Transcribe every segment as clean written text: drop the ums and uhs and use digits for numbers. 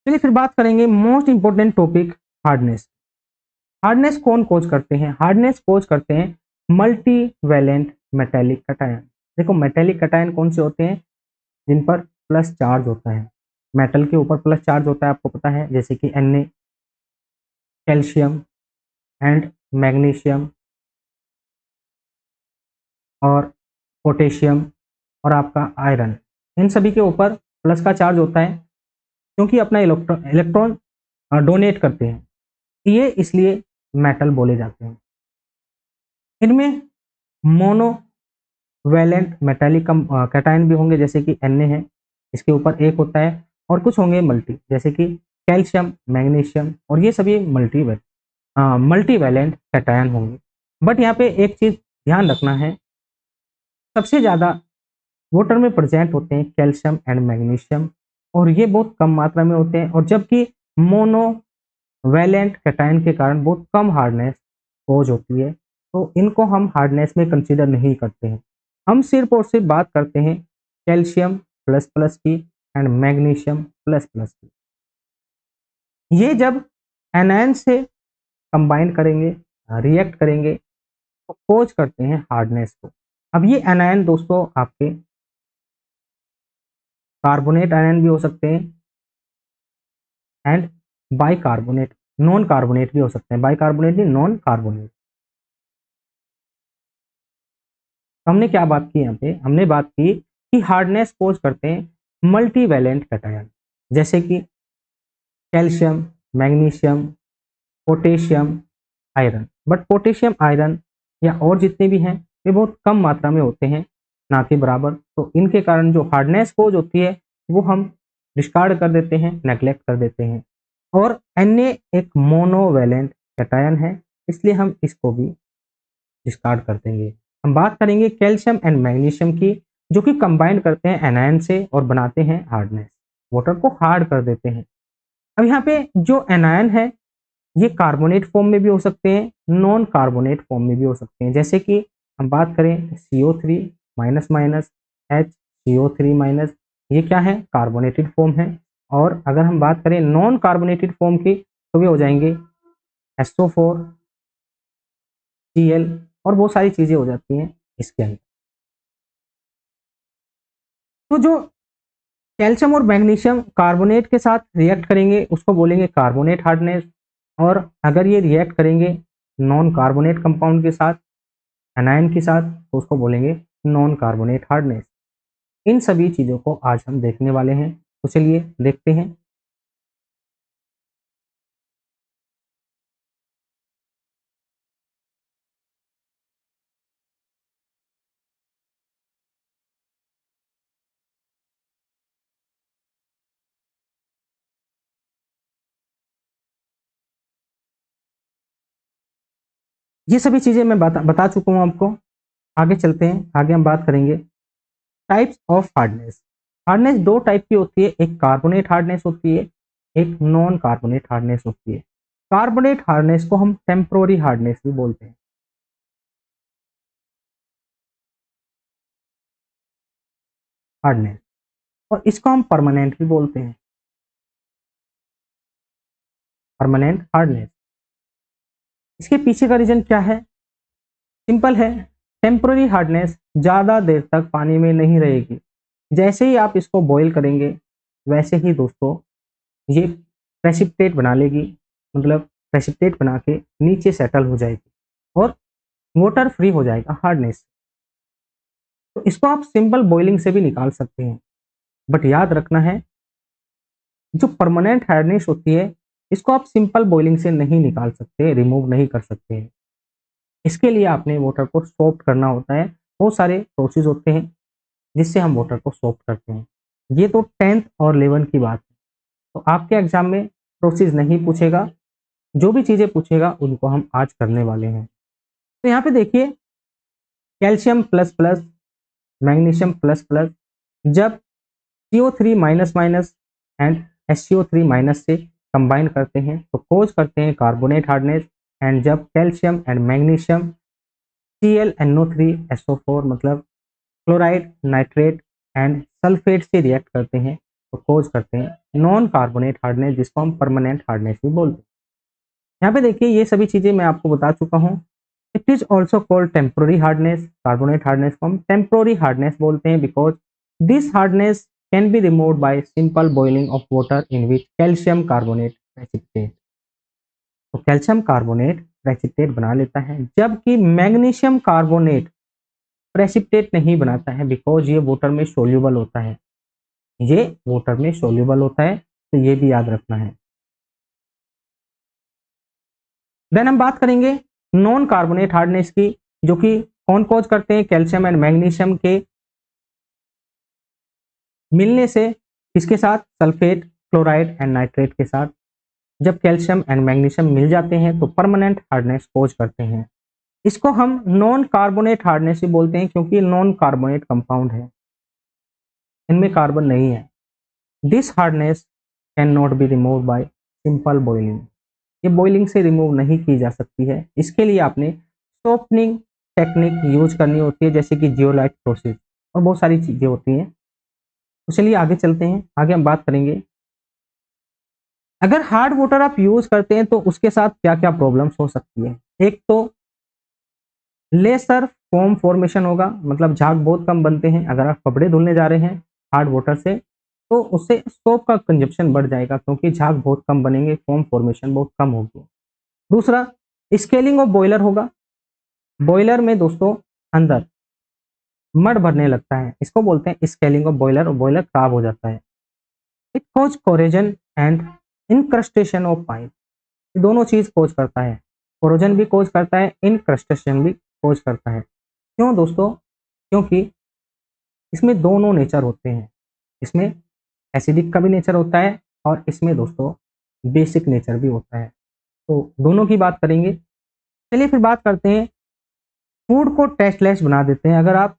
चलिए फिर बात करेंगे most important topic, hardness. Hardness कौन कोज करते हैं? हार्डनेस कोज करते हैं मल्टी वैलेंट मेटेलिक कटायन। देखो मेटेलिक कटायन कौन से होते हैं? जिन पर प्लस चार्ज होता है, मेटल के ऊपर प्लस चार्ज होता है, आपको पता है, जैसे कि Na, कैल्शियम एंड मैग्नीशियम और पोटेशियम और आपका आयरन, इन सभी के ऊपर प्लस का चार्ज होता है क्योंकि अपना इलेक्ट्रॉन डोनेट करते हैं, ये इसलिए मेटल बोले जाते हैं। इनमें मोनो वैलेंट मेटालिक कैटायन भी होंगे, जैसे कि Na है, इसके ऊपर एक होता है, और कुछ होंगे मल्टी, जैसे कि कैल्शियम, मैग्नीशियम, और ये सभी मल्टी वैलेंट कैटायन होंगे। बट यहाँ पे एक चीज ध्यान रखना है, सबसे ज्यादा वाटर में प्रेजेंट होते हैं कैल्शियम एंड मैग्नीशियम, और ये बहुत कम मात्रा में होते हैं, और जबकि मोनो वैलेंट कैटायन के कारण बहुत कम हार्डनेस कोज होती है, तो इनको हम हार्डनेस में कंसीडर नहीं करते हैं। हम सिर्फ और सिर्फ बात करते हैं कैल्शियम प्लस प्लस की एंड मैग्नीशियम प्लस प्लस की। ये जब एनायन से कंबाइन करेंगे, रिएक्ट करेंगे, तो कोज करते हैं हार्डनेस को। अब ये एनायन दोस्तों आपके कार्बोनेट आयन भी हो सकते हैं एंड बाइकार्बोनेट, नॉन कार्बोनेट भी हो सकते हैं। बाइकार्बोनेट नहीं, नॉन कार्बोनेट। हमने क्या बात की यहाँ पे? हमने बात की कि हार्डनेस कोज करते हैं मल्टीवैलेंट कैटायन, जैसे कि calcium, magnesium, potassium, iron. But potassium, iron या और जितने भी हैं, ये बहुत कम मात्रा में होते हैं, ना कि बराबर। तो इनके कारण जो हार्डनेस कोज होती है वो हम डिस्कार्ड कर देते हैं, नेग्लेक्ट कर देते हैं। और Na एक मोनोवैलेंट कैटायन है, इसलिए हम इसको भी डिस्कार्ड कर देंगे। हम बात करेंगे कैल्शियम एंड मैग्नीशियम की, जो कि कंबाइन करते हैं एनायन से और बनाते हैं हार्डनेस, वाटर को हार्ड कर देते हैं। अब यहाँ पे जो एनायन है, ये कार्बोनेट फॉर्म में भी हो सकते हैं, नॉन कार्बोनेट फॉर्म में भी हो सकते हैं, जैसे कि हम बात करें CO3 minus minus HCO3 minus, ये क्या है? कार्बोनेटेड फॉर्म है। और अगर हम बात करें नॉन कार्बोनेटेड फॉर्म की, तो वे हो जाएंगे SO4, Cl, और बहुत सारी चीजें हो जाती हैं इसके अंदर। तो जो कैल्शियम और मैग्नीशियम कार्बोनेट के साथ रिएक्ट करेंगे उसको बोलेंगे कार्बोनेट हार्डनेस, और अगर ये रिएक्ट करेंगे नॉन कार्बोनेट कंपाउंड के साथ, एनायन के साथ, तो उसको बोलेंगे नॉन कार्बोनेट हार्डनेस। इन सभी चीजों को आज हम देखने वाले हैं, तो चलिए देखते हैं। ये सभी चीजें मैं बता चुका हूं आपको। आगे चलते हैं, आगे हम बात करेंगे टाइप्स ऑफ हार्डनेस। हार्डनेस दो टाइप की होती है, एक कार्बोनेट हार्डनेस होती है, एक नॉन कार्बोनेट हार्डनेस होती है। कार्बोनेट हार्डनेस को हम टेम्पोररी हार्डनेस भी बोलते हैं, हार्डनेस, और इसको हम परमानेंट भी बोलते हैं, परमानेंट हार्डनेस। इसके पीछे का रीजन क्या है? सिंपल है, टेम्पोररी हार्डनेस ज्यादा देर तक पानी में नहीं रहेगी, जैसे ही आप इसको बॉईल करेंगे वैसे ही दोस्तों ये प्रेसिपिटेट बना लेगी, मतलब प्रेसिपिटेट बना के नीचे सेटल हो जाएगी और वाटर फ्री हो जाएगा हार्डनेस। तो इसको आप सिंपल बॉइलिंग से भी निकाल सकते हैं, बट याद रखना है जो परमानेंट हार्डनेस होती है इसको आप सिंपल बॉइलिंग से नहीं निकाल सकते, रिमूव नहीं कर सकते हैं। इसके लिए आपने वाटर को सॉफ्ट करना होता है, बहुत सारे प्रोसेस होते हैं जिससे हम वाटर को सॉफ्ट करते हैं। ये तो 10th और 11th की बात है, तो आपके एग्जाम में प्रोसेस नहीं पूछेगा, जो भी चीजें पूछेगा उनको हम आज करने वाले हैं। तो यहाँ पे देखिए calcium plus plus, magnesium plus plus, जब CO3 minus minus and HCO3 minus से कंबाइन करते हैं तो कोज करते हैं कार्बोनेट हार्डनेस, एंड जब कैल्शियम एंड मैग्नीशियम ClNO3SO4 मतलब क्लोराइड, नाइट्रेट एंड सल्फेट से रिएक्ट करते हैं को कोज करते हैं नॉन कार्बोनेट हार्डनेस, जिसको हम परमानेंट हार्डनेस भी बोलते हैं। यहाँ पे देखिए ये सभी चीजें मैं आपको बता चुका हूँ। It is also called temporary hardness. Carbonate hardness को हम टेम्पोररी हार्डनेस बोलते हैं because this hardness can be removed by simple boiling of water in which calcium carbonate precipitate. तो कैल्शियम कार्बोनेट प्रेसिपिटेट बना लेता है, जबकि मैग्नीशियम कार्बोनेट प्रेसिपिटेट नहीं बनाता है बिकॉज ये वाटर में सोल्यूबल होता है। ये वाटर में सोल्यूबल होता है, तो ये भी याद रखना है। देन हम बात करेंगे नॉन कार्बोनेट हार्डनेस की, जो कि कौन कोज करते हैं कैल्शियम एंड मैग्नीशियम के मिलने से, किसके साथ, सल्फेट, क्लोराइड एंड नाइट्रेट के साथ। जब कैल्शियम एंड मैग्नीशियम मिल जाते हैं तो परमानेंट हार्डनेस कोज करते हैं। इसको हम नॉन कार्बोनेट हार्डनेस भी बोलते हैं क्योंकि नॉन कार्बोनेट कंपाउंड है, इनमें कार्बन नहीं है। This hardness can not be remove by simple boiling. ये बॉइलिंग से रिमूव नहीं की जा सकती है, इसके लिए आपने सॉफ्टनिंग टेक्निक यूज करनी होती है, जैसे कि जियोलाइट प्रोसेस और बहुत सारी चीजें होती हैं। तो चलिए आगे चलते हैं। आगे हम बात करेंगे अगर हार्ड वाटर आप यूज करते हैं तो उसके साथ क्या क्या प्रॉब्लम्स हो सकती है। एक तो लेसर फोम फॉर्मेशन होगा, मतलब झाग बहुत कम बनते हैं। अगर आप कपड़े धुलने जा रहे हैं हार्ड वाटर से तो उससे सोप का कंजप्शन बढ़ जाएगा क्योंकि झाग बहुत कम बनेंगे, फोम फॉर्मेशन बहुत कम होगी। दूसरा, स्केलिंग ऑफ बॉयलर होगा। बॉयलर में दोस्तों अंदर मड भरने लगता है, इसको बोलते हैं स्केलिंग ऑफ बॉयलर, और बॉयलर खराब हो जाता है। It cause corrosion and incrustation of pipe. दोनों चीज कोज करता है, कोरोजन भी कोज करता है, इनक्रस्टेशन भी कोज करता है। क्यों दोस्तों? क्योंकि इसमें दोनों नेचर होते हैं, इसमें एसिडिक का भी नेचर होता है और इसमें दोस्तों बेसिक नेचर भी होता है। तो दोनों की बात करेंगे। चलिए फिर बात करते हैं, फूड को टेस्टलेस बना देते हैं। अगर आप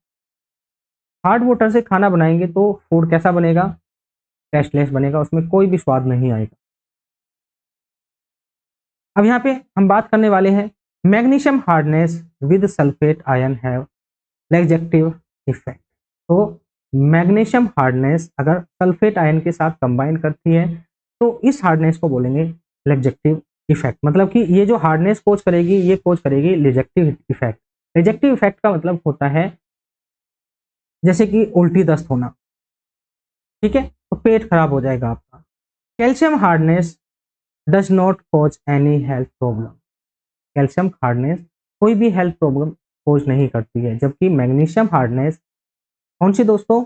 हार्ड वाटर से खाना बनाएंगे तो फूड कैसा बनेगा? टेस्टलेस बनेगा, उसमें कोई भी स्वाद नहीं आएगा। अब यहाँ पे हम बात करने वाले हैं magnesium hardness with sulphate ion have laxative effect. तो मैग्नीशियम हार्डनेस अगर सल्फेट आयन के साथ कंबाइन करती है तो इस हार्डनेस को बोलेंगे लैक्जेक्टिव इफेक्ट। मतलब कि ये जो हार्डनेस कोज करेगी ये कोज करेगी लिजेक्टिव इफेक्ट। लिजेक्टिव इफेक्ट का मतलब होता है जैसे कि उल्टी दस्त होना, ठीक है, तो पेट खराब हो जाएगा आपका। Calcium hardness does not cause any health problem. Calcium hardness कोई भी हेल्थ प्रॉब्लम कोज नहीं करती है, जबकि मैग्नीशियम हार्डनेस कौन सी दोस्तों?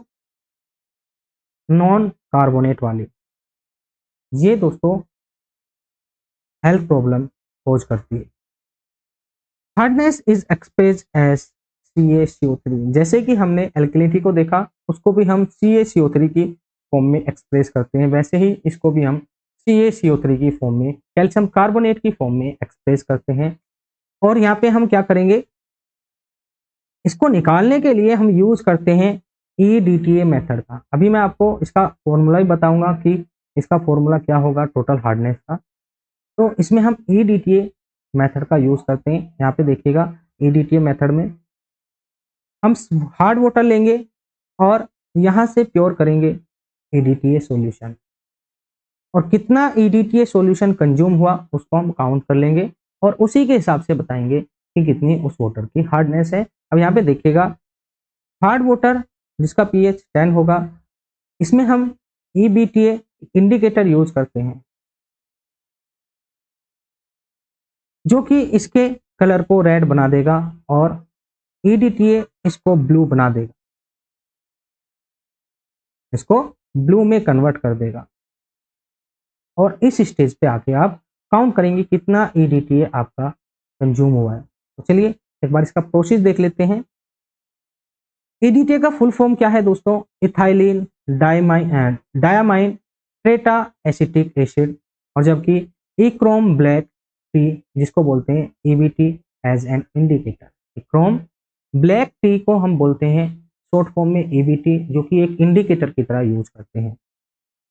नॉन कार्बोनेट वाली, ये दोस्तों हेल्थ प्रॉब्लम कोज करती है। Hardness is express as CaCO3। जैसे कि हमने एल्कलिनिटी को देखा, उसको भी हम CaCO3 की फॉर्म में एक्सप्रेस करते हैं, वैसे ही इसको भी हम CaCO3 की फॉर्म में, कैल्शियम कार्बोनेट की फॉर्म में एक्सप्रेस करते हैं। और यहाँ पे हम क्या करेंगे, इसको निकालने के लिए हम यूज करते हैं EDTA मेथड का। अभी मैं आपको इसका फॉर्मूला ही बताऊंगा कि इसका फॉर्मूला क्या होगा टोटल हार्डनेस का। तो इसमें हम EDTA मेथड का यूज करते हैं। यहाँ पे देखिएगा EDTA मेथड में हम हार्ड वाटर लेंगे और यहाँ से प्योर करेंगे EDTA सॉल्यूशन, और कितना EDTA सॉल्यूशन कंज्यूम हुआ उसको हम काउंट कर लेंगे और उसी के हिसाब से बताएंगे कि कितनी उस वाटर की हार्डनेस है। अब यहाँ पे देखिएगा हार्ड वाटर जिसका pH 10 होगा, इसमें हम EBTA इंडिकेटर यूज करते हैं जो कि इसके कलर को रेड बना देगा और EDTA इसको ब्लू बना देगा, इसको ब्लू में कन्वर्ट कर देगा। और इस स्टेज पे आके आप काउंट करेंगे कितना EDTA आपका कंज्यूम हुआ है। तो चलिए एक बार इसका प्रोसेस देख लेते हैं। EDTA का फुल फॉर्म क्या है दोस्तों? Ethylene diamine tetra acetic acid. और जबकि इक्रोम ब्लैक टी जिसको बोलते हैं EBT as an indicator. Eriochrome black T को हम बोलते हैं शॉर्ट फॉर्म में EBT, जो कि एक इंडिकेटर की तरह यूज करते हैं।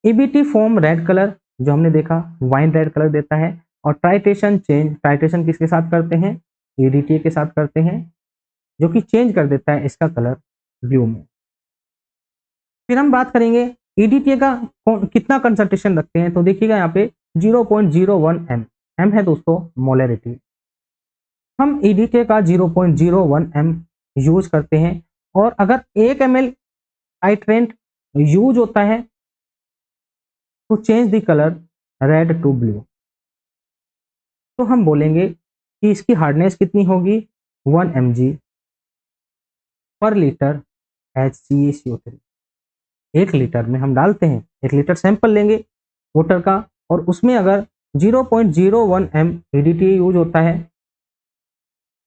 EBT फॉर्म रेड कलर जो हमने देखा, वाइन रेड कलर देता है। और ट्राइटेशन किसके साथ करते हैं? EDTA के साथ करते हैं, जो कि चेंज कर देता है इसका कलर ब्लू में। फिर हम बात करेंगे EDTA का कितना कंसंट्रेशन रखते हैं, तो देखिएगा यहाँ पे 0.01 m, m है दोस्तों मोलरिटी। हम EDTA का 0.01 m यूज करते हैं, और अगर 1 ml टाइट्रेंट यूज होता है तो change the colour red to blue, तो हम बोलेंगे कि इसकी हार्डनेस कितनी होगी 1 mg per litre HCaCO3। 1 litre में हम डालते हैं, 1 लीटर सैंपल लेंगे वाटर का, और उसमें अगर 0.01 m EDTA यूज होता है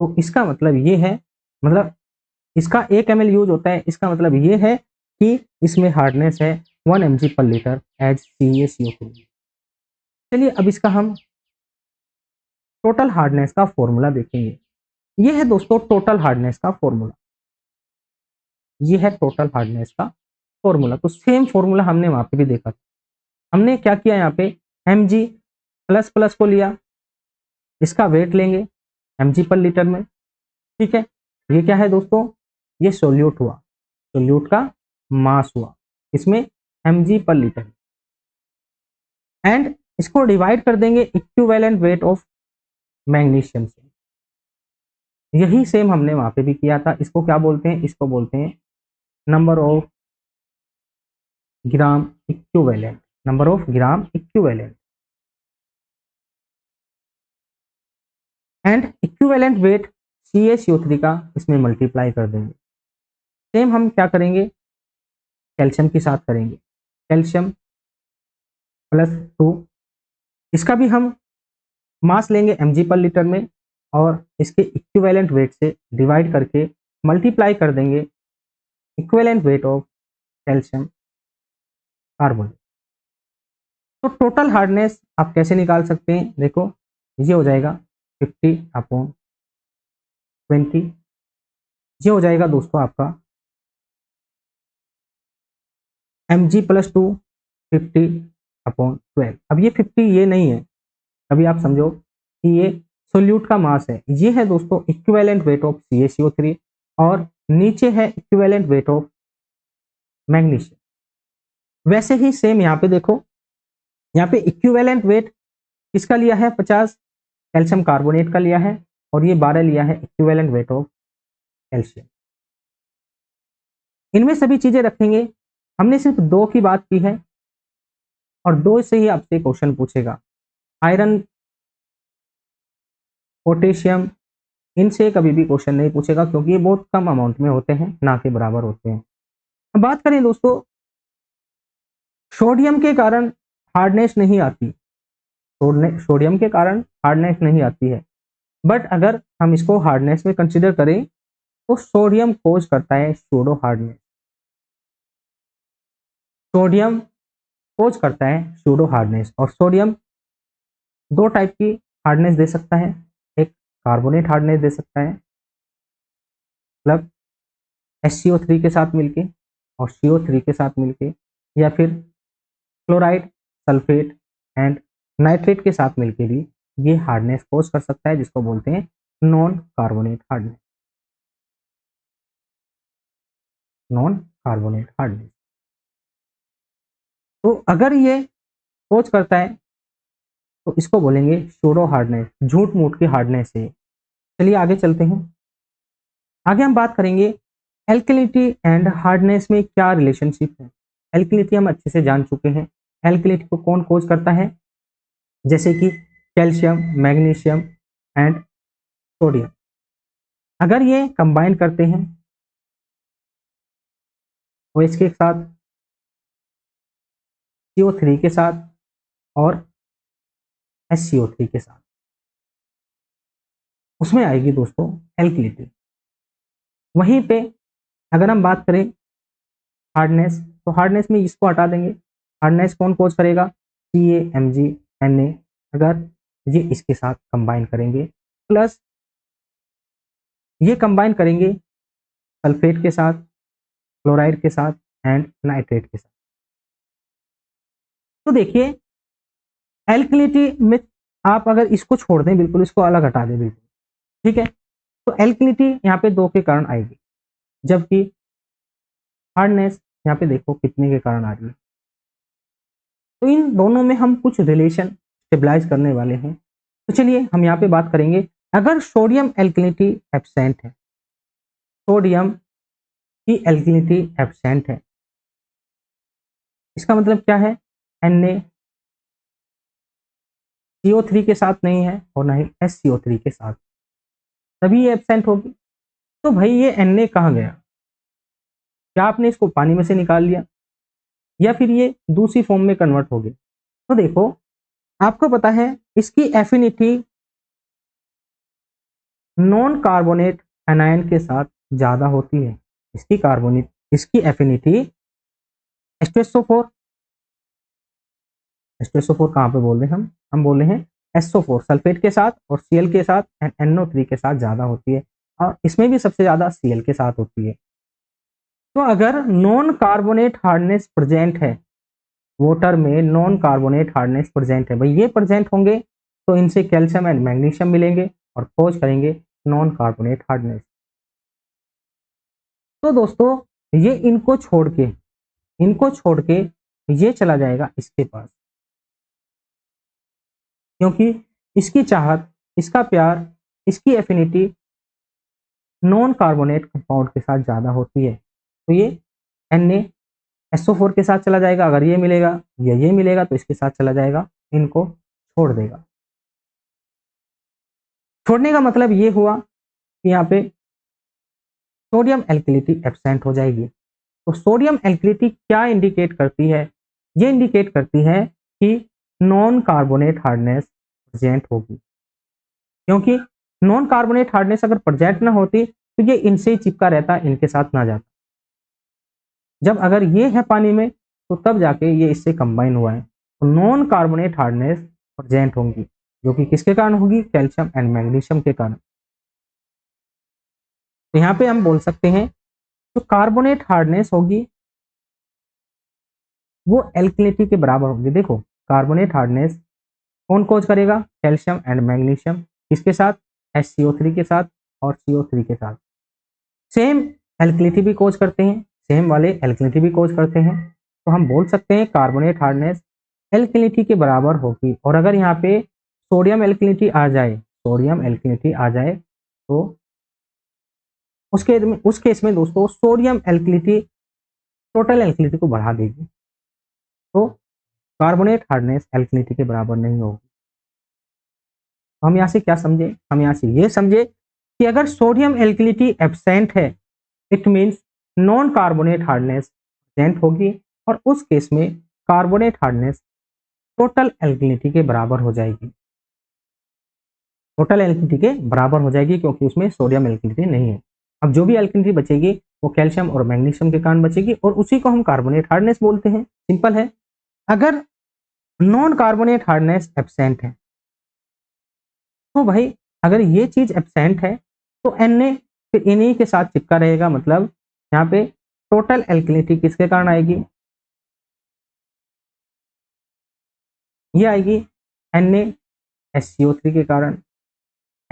तो इसका मतलब ये है, मतलब इसका 1 ml यूज होता है, इसका मतलब ये है कि इसमें हार्डनेस है 1 mg पर लीटर HCaCO3। चलिए अब इसका हम टोटल हार्डनेस का फॉर्मूला देखेंगे। ये है दोस्तों टोटल हार्डनेस का फॉर्मूला, ये है टोटल हार्डनेस का फॉर्मूला। तो सेम फॉर्मूला हमने वहां पे भी देखा था। हमने क्या किया, यहाँ पे mg प्लस प्लस को लिया, इसका वेट लेंगे mg पर लीटर में, ठीक है। ये क्या है दोस्तों, ये सोल्यूट हुआ, सोल्यूट का मास हुआ, इसमें mg पर लीटर, एंड इसको डिवाइड कर देंगे इक्विवेलेंट वेट ऑफ मैग्नीशियम से। यही सेम हमने वहां पे भी किया था। इसको क्या बोलते हैं, इसको बोलते हैं number of gram equivalent, number of gram equivalent, and equivalent weight CaCO3 का इसमें मल्टीप्लाई कर देंगे। सेम हम क्या करेंगे, कैल्शियम के साथ करेंगे, कैल्शियम +2, इसका भी हम मास लेंगे mg पर लीटर में, और इसके इक्विवेलेंट वेट से डिवाइड करके मल्टीप्लाई कर देंगे equivalent weight of calcium carbonate. तो टोटल हार्डनेस आप कैसे निकाल सकते हैं, देखो ये हो जाएगा 50/20, ये हो जाएगा दोस्तों आपका mg+2 50/12। अब ये 50 ये नहीं है, अभी आप समझो कि ये सोल्यूट का मास है, ये है दोस्तों इक्विवेलेंट वेट ऑफ CaCO3, और नीचे है इक्विवेलेंट वेट ऑफ मैग्नीशियम। वैसे ही सेम यहाँ पे देखो, यहाँ पे इक्विवेलेंट वेट किसका लिया है 50, कैल्शियम कार्बोनेट का लिया है, और ये 12 लिया है इक्विवेलेंट वेट ऑफ कैल्शियम। इनमें सभी चीजें रखेंगे। हमने सिर्फ 2 की बात की है, और 2 से ही आपसे क्वेश्चन पूछेगा। आयरन, पोटेशियम, इनसे कभी भी क्वेश्चन नहीं पूछेगा, क्योंकि ये बहुत कम अमाउंट में होते हैं, ना के बराबर होते हैं। अब बात करें दोस्तों, सोडियम के कारण हार्डनेस नहीं आती, सोडियम के कारण हार्डनेस नहीं आती है, बट अगर हम इसको हार्डनेस में कंसिडर करें तो सोडियम कोज करता है सूडो हार्डनेस, सोडियम कोज करता है सूडो हार्डनेस। और सोडियम 2 टाइप की हार्डनेस दे सकता है, एक कार्बोनेट हार्डनेस दे सकता है, मतलब HCO3 के साथ मिलके और CO3 के साथ मिलके, या फिर क्लोराइड, सल्फेट एंड नाइट्रेट के साथ मिलके भी ये हार्डनेस कोज कर सकता है, जिसको बोलते हैं non carbonate hardness, non carbonate hardness. तो अगर ये कोज करता है तो इसको बोलेंगे सूडो हार्डनेस, झूठ मूठ की हार्डनेस है। चलिए आगे चलते हैं। आगे हम बात करेंगे एल्कलिनिटी एंड हार्डनेस में क्या रिलेशनशिप है। एल्कलिनिटी हम अच्छे से जान चुके हैं, एल्कलिनिटी को कौन कोज करता है, जैसे कि कैल्शियम, मैग्नीशियम एंड सोडियम। अगर ये कंबाइन करते हैं तो इसके साथ CO3 के साथ और HCO3 के साथ, उसमें आएगी दोस्तों एल्कलिनिटी। वहीं पे अगर हम बात करें हार्डनेस, तो हार्डनेस में इसको हटा देंगे, हार्डनेस कौन कोज करेगा, CaMgNa। अगर ये इसके साथ कंबाइन करेंगे, प्लस ये कंबाइन करेंगे सल्फेट के साथ, क्लोराइड के साथ एंड नाइट्रेट के साथ। तो देखिए एल्कलिनिटी में आप अगर इसको छोड़ दें, बिल्कुल इसको अलग हटा दें बिल्कुल, ठीक है, तो एल्कलिनिटी यहाँ पे 2 के कारण आएगी, जबकि हार्डनेस यहाँ पे देखो कितने के कारण आ रही है, तो इन दोनों में हम कुछ रिलेशन स्टेबलाइज करने वाले हैं। तो चलिए हम यहाँ पे बात करेंगे, अगर सोडियम एल्कलिनिटी एब्सेंट है, सोडियम की एल्कलिनिटी एब्सेंट है, इसका मतलब क्या है, NaCO3 के साथ नहीं है और ना ही SCO3 के साथ, तभी ये एब्सेंट होगी। तो भाई ये Na कहाँ गया? क्या आपने इसको पानी में से निकाल लिया या फिर ये दूसरी फॉर्म में कन्वर्ट हो गया? तो देखो, आपको पता है इसकी एफिनिटी नॉन कार्बोनेट एनायन के साथ ज्यादा होती है। इसकी एफिनिटी H2SO4, H2SO4 कहाँ पे बोल रहे हैं हम बोल रहे हैं SO4 सल्फेट के साथ और Cl के साथ एंड NO3 के साथ ज्यादा होती है, और इसमें भी सबसे ज्यादा Cl के साथ होती है। तो अगर नॉन कार्बोनेट हार्डनेस प्रेजेंट है, वाटर में नॉन कार्बोनेट हार्डनेस प्रेजेंट है, भाई ये प्रेजेंट होंगे तो इनसे कैल्शियम एंड मैग्नीशियम मिलेंगे और खोज करेंगे नॉन कार्बोनेट हार्डनेस। तो दोस्तों ये इनको छोड़ के ये चला जाएगा इसके पास, क्योंकि इसकी चाहत, इसका प्यार, इसकी एफिनिटी नॉन कार्बोनेट कंपाउंड के साथ ज्यादा होती है। तो ये NaSO4 के साथ चला जाएगा, अगर ये मिलेगा या ये मिलेगा तो इसके साथ चला जाएगा, इनको छोड़ देगा। छोड़ने का मतलब ये हुआ कि यहाँ पे सोडियम एल्कलिनिटी एब्सेंट हो जाएगी। तो सोडियम एल्कलिनिटी क्या इंडिकेट करती है? ये इंडिकेट करती है कि नॉन कार्बोनेट हार्डनेस प्रेजेंट होगी, क्योंकि नॉन कार्बोनेट हार्डनेस अगर प्रेजेंट ना होती तो ये इनसे ही चिपका रहता, इनके साथ ना जाता। जब अगर ये है पानी में तो तब जाके ये इससे कंबाइन हुआ है, तो नॉन कार्बोनेट हार्डनेस प्रेजेंट होंगी, जो कि किसके कारण होगी? कैल्शियम एंड मैग्नीशियम के कारण। तो यहाँ पे हम बोल सकते हैं जो कार्बोनेट हार्डनेस होगी वो एल्कलिनिटी के बराबर होगी। देखो, कार्बोनेट हार्डनेस कौन कोज करेगा? कैल्शियम एंड मैग्नीशियम, किसके साथ? HCO3 के साथ और CO3 के साथ। सेम एल्कलिनिटी भी कोज करते हैं, सेम वाले एल्कलिनिटी भी कोज करते हैं, तो हम बोल सकते हैं कार्बोनेट हार्डनेस एल्कलिनिटी के बराबर होगी। और अगर यहाँ पे सोडियम एल्कलिनिटी आ जाए, तो उस केस में दोस्तों सोडियम एल्कलिनिटी टोटल एल्कलिनिटी को बढ़ा देगी, तो कार्बोनेट हार्डनेस एल्कलिनिटी के बराबर नहीं होगी। हम यहाँ से क्या समझे? हम यहाँ से ये समझे कि अगर सोडियम एल्कलिनिटी एब्सेंट है, it means non carbonate hardness present होगी, और उस केस में कार्बोनेट हार्डनेस टोटल एल्कलिनिटी के बराबर हो जाएगी। टोटल एल्कलिनिटी के बराबर हो जाएगी, क्योंकि उसमें सोडियम एल्कलिनिटी नहीं है। अब जो भी एल्कलिनिटी बचेगी वो कैल्शियम और मैग्नीशियम के कारण बचेगी, और उसी को हम कार्बोनेट हार्डनेस बोलते हैं। सिंपल है। अगर नॉन कार्बोनेट हार्डनेस एब्सेंट है, तो भाई अगर ये चीज एब्सेंट है तो Na फिर इन्हीं के साथ चिपका रहेगा, मतलब यहाँ पे टोटल एल्कलिनिटी किसके कारण आएगी? ये आएगी NaSCO3 के कारण,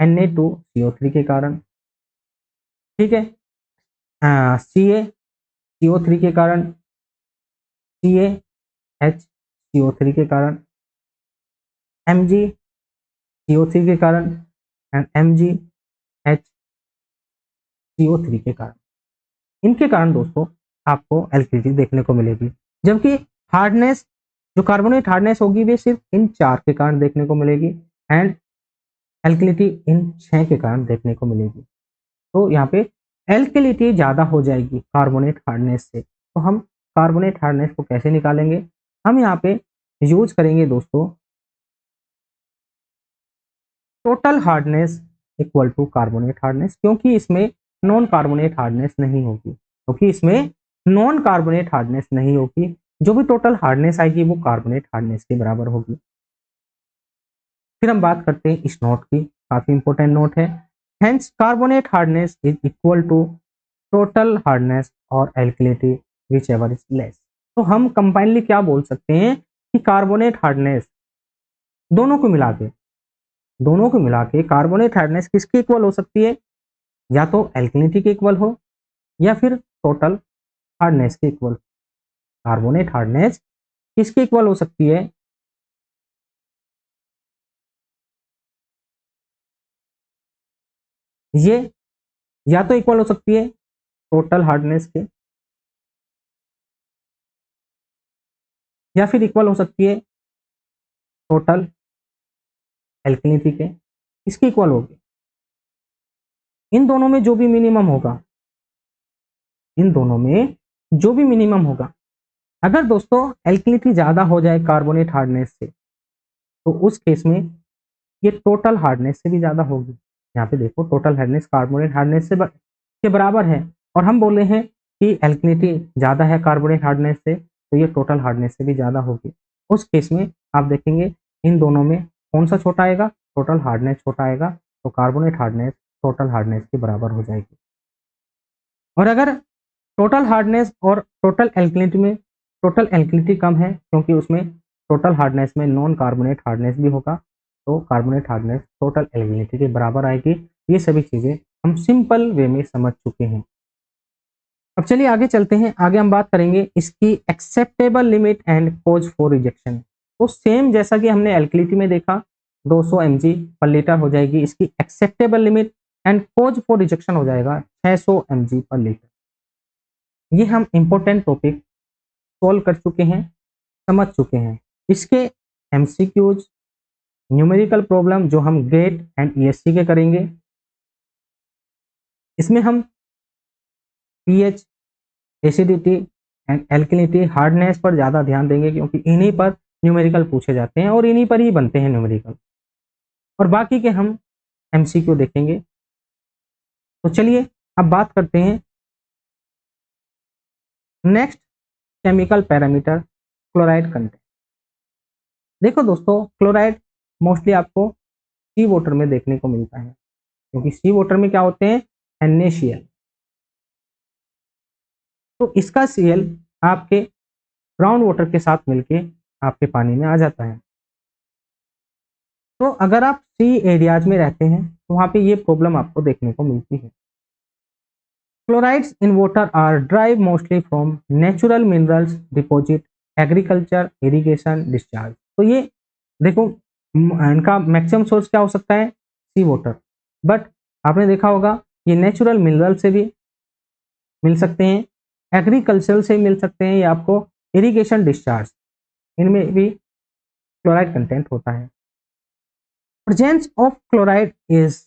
Na2CO3 के कारण, ठीक है, CaCO3 के कारण, CaHCO3 के कारण, MgCO3 के कारण एंड MgHCO3 के कारण। इनके कारण दोस्तों आपको एल्कलिनिटी देखने को मिलेगी, जबकि हार्डनेस, जो कार्बोनेट हार्डनेस होगी वे सिर्फ इन 4 के कारण देखने को मिलेगी, एंड एल्कलिनिटी इन 6 के कारण देखने को मिलेगी। तो यहाँ पे एल्कलिनिटी ज्यादा हो जाएगी कार्बोनेट हार्डनेस से। तो हम कार्बोनेट हार्डनेस को कैसे निकालेंगे? हम यहाँ पे यूज करेंगे दोस्तों total hardness equal to carbonate hardness, क्योंकि इसमें नॉन कार्बोनेट हार्डनेस नहीं होगी, जो भी टोटल हार्डनेस आएगी वो कार्बोनेट हार्डनेस के बराबर होगी। फिर हम बात करते हैं इस नोट की, काफी इंपॉर्टेंट नोट है। Hence carbonate hardness is equal to total hardness और alkalinity which ever is less. तो हम कंबाइनली क्या बोल सकते हैं कि कार्बोनेट हार्डनेस दोनों को मिला के कार्बोनेट हार्डनेस किसके इक्वल हो सकती है? या तो एल्कलिनिटी के इक्वल हो या फिर टोटल हार्डनेस के इक्वल। कार्बोनेट हार्डनेस किसके इक्वल हो सकती है? ये या तो इक्वल हो सकती है टोटल हार्डनेस के, या फिर इक्वल हो सकती है टोटल एल्कलिनिटी के। इसके इक्वल होगी। इन दोनों में जो भी मिनिमम होगा, इन दोनों में जो भी मिनिमम होगा, अगर दोस्तों एल्कलिनिटी ज्यादा हो जाए कार्बोनेट हार्डनेस से, तो उस केस में ये टोटल हार्डनेस से भी ज्यादा होगी। यहाँ पे देखो टोटल हार्डनेस कार्बोनेट हार्डनेस से के बराबर है, और हम बोले हैं कि एल्कलिनिटी ज्यादा है कार्बोनेट हार्डनेस से, तो ये टोटल हार्डनेस से भी ज्यादा होगी। उस केस में आप देखेंगे इन दोनों में कौन सा छोटा आएगा? टोटल हार्डनेस छोटा आएगा, तो कार्बोनेट हार्डनेस टोटल हार्डनेस के बराबर हो जाएगी। और अगर टोटल हार्डनेस और टोटल एल्कलिनिटी में, टोटल एल्कलिनिटी कम है क्योंकि उसमें टोटल हार्डनेस में नॉन कार्बोनेट हार्डनेस भी होगा, तो कार्बोनेट हार्डनेस टोटल एल्कलिनिटी के बराबर आएगी। ये सभी चीजें हम सिंपल वे में समझ चुके हैं। अब चलिए आगे चलते हैं। आगे हम बात करेंगे इसकी acceptable limit and cause for rejection. तो सेम जैसा कि हमने एल्कलिनिटी में देखा 200 mg पर लीटर हो जाएगी इसकी acceptable limit, and cause for rejection हो जाएगा 600 mg पर लीटर। ये हम इंपॉर्टेंट टॉपिक सॉल्व कर चुके हैं, समझ चुके हैं। इसके एमसीक्यूज, न्यूमेरिकल प्रॉब्लम जो हम गेट एंड ईएससी के करेंगे, इसमें हम pH, acidity and alkalinity, hardness पर ज़्यादा ध्यान देंगे क्योंकि इन्हीं पर न्यूमेरिकल पूछे जाते हैं और इन्हीं पर ही बनते हैं न्यूमेरिकल, और बाकी के हम एमसीक्यू देखेंगे। तो चलिए अब बात करते हैं next chemical parameter, chloride content. देखो दोस्तों, क्लोराइड मोस्टली आपको सी वाटर में देखने को मिलता है, क्योंकि सी वाटर में क्या होते हैं? NaCl। तो इसका Cl आपके ग्राउंड वाटर के साथ मिलके आपके पानी में आ जाता है। तो अगर आप सी एरियाज में रहते हैं तो वहां पे ये प्रॉब्लम आपको देखने को मिलती है। Chlorides in water are drive mostly from natural minerals deposit, agriculture, irrigation, discharge. तो ये देखो इनका मैक्सिमम सोर्स क्या हो सकता है? सी वाटर। बट आपने देखा होगा ये नेचुरल मिनरल से भी मिल सकते हैं, एग्रीकल्चर से मिल सकते हैं, या आपको इरिगेशन, डिस्चार्ज, इनमें भी क्लोराइड कंटेंट होता है। Presence of chloride is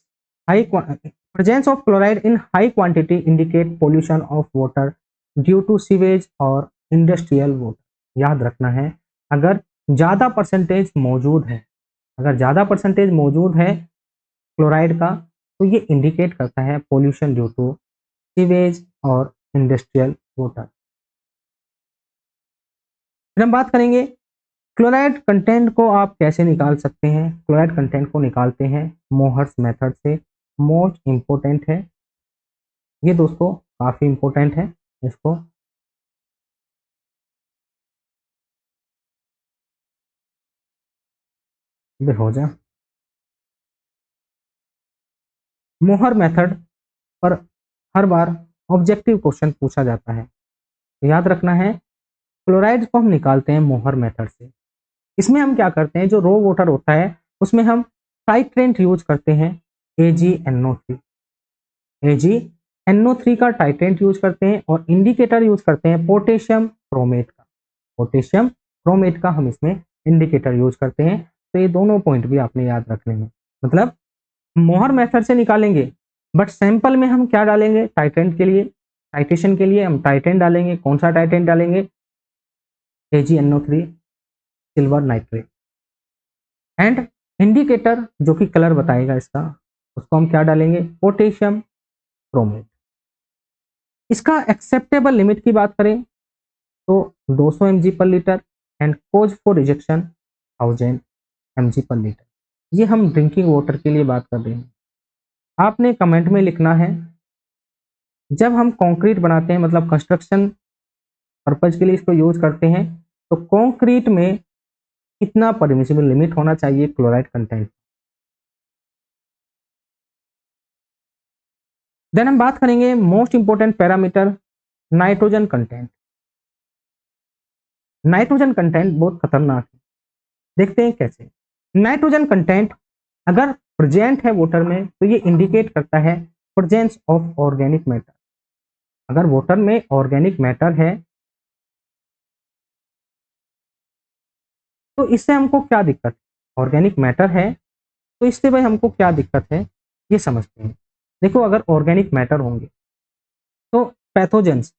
high presence of chloride in high quantity indicate pollution of water due to sewage और इंडस्ट्रियल वाटर। याद रखना है, अगर ज़्यादा परसेंटेज मौजूद है, अगर ज़्यादा परसेंटेज मौजूद है क्लोराइड का, तो ये इंडिकेट करता है पोल्यूशन ड्यू टू सीवेज और इंडस्ट्रियल वाटर। फिर हम बात करेंगे क्लोराइड कंटेंट को आप कैसे निकाल सकते हैं। क्लोराइड कंटेंट को निकालते हैं मोहर्स मेथड से। मोस्ट इम्पोर्टेंट है ये दोस्तों, काफ़ी इम्पोर्टेंट है, इसको हो जाए। मोहर मेथड पर हर बार ऑब्जेक्टिव क्वेश्चन पूछा जाता है, तो याद रखना है क्लोराइड को हम निकालते हैं मोहर मेथड से। इसमें हम क्या करते हैं, जो रो वाटर होता है उसमें हम टाइट्रेंट यूज करते हैं AgNO3। AgNO3 का टाइट्रेंट यूज करते हैं और इंडिकेटर यूज करते हैं पोटेशियम क्रोमेट का। पोटेशियम क्रोमेट का हम इसमें इंडिकेटर यूज करते हैं। तो ये दोनों पॉइंट भी आपने याद रखने हैं। मतलब मोहर मेथड से निकालेंगे, बट सैंपल में हम क्या डालेंगे? टाइट्रेंट के लिए, टाइट्रेशन के लिए हम टाइट्रेंट डालेंगे। कौन सा टाइट्रेंट डालेंगे? AgNO3 silver nitrate. And indicator जो कि कलर बताएगा इसका, उसको हम क्या डालेंगे? Potassium chromate. इसका एक्सेप्टेबल लिमिट की बात करें तो 200 mg per litre, and cause for rejection 1000 mg per litre. ये हम ड्रिंकिंग वाटर के लिए बात कर रहे हैं। आपने कमेंट में लिखना है जब हम कंक्रीट बनाते हैं, मतलब कंस्ट्रक्शन पर्पज के लिए इसको यूज करते हैं, तो कंक्रीट में कितना परमिसिबल लिमिट होना चाहिए क्लोराइड कंटेंट। देन हम बात करेंगे most important parameter, nitrogen content. Nitrogen content बहुत खतरनाक है, देखते हैं कैसे। नाइट्रोजन कंटेंट अगर प्रेजेंट है वाटर में तो ये इंडिकेट करता है प्रेजेंस ऑफ ऑर्गेनिक मैटर। अगर वाटर में ऑर्गेनिक मैटर है तो इससे हमको क्या दिक्कत है, ऑर्गेनिक मैटर है तो इससे भाई हमको क्या दिक्कत है ये समझते हैं। देखो अगर ऑर्गेनिक मैटर होंगे तो पैथोजेंस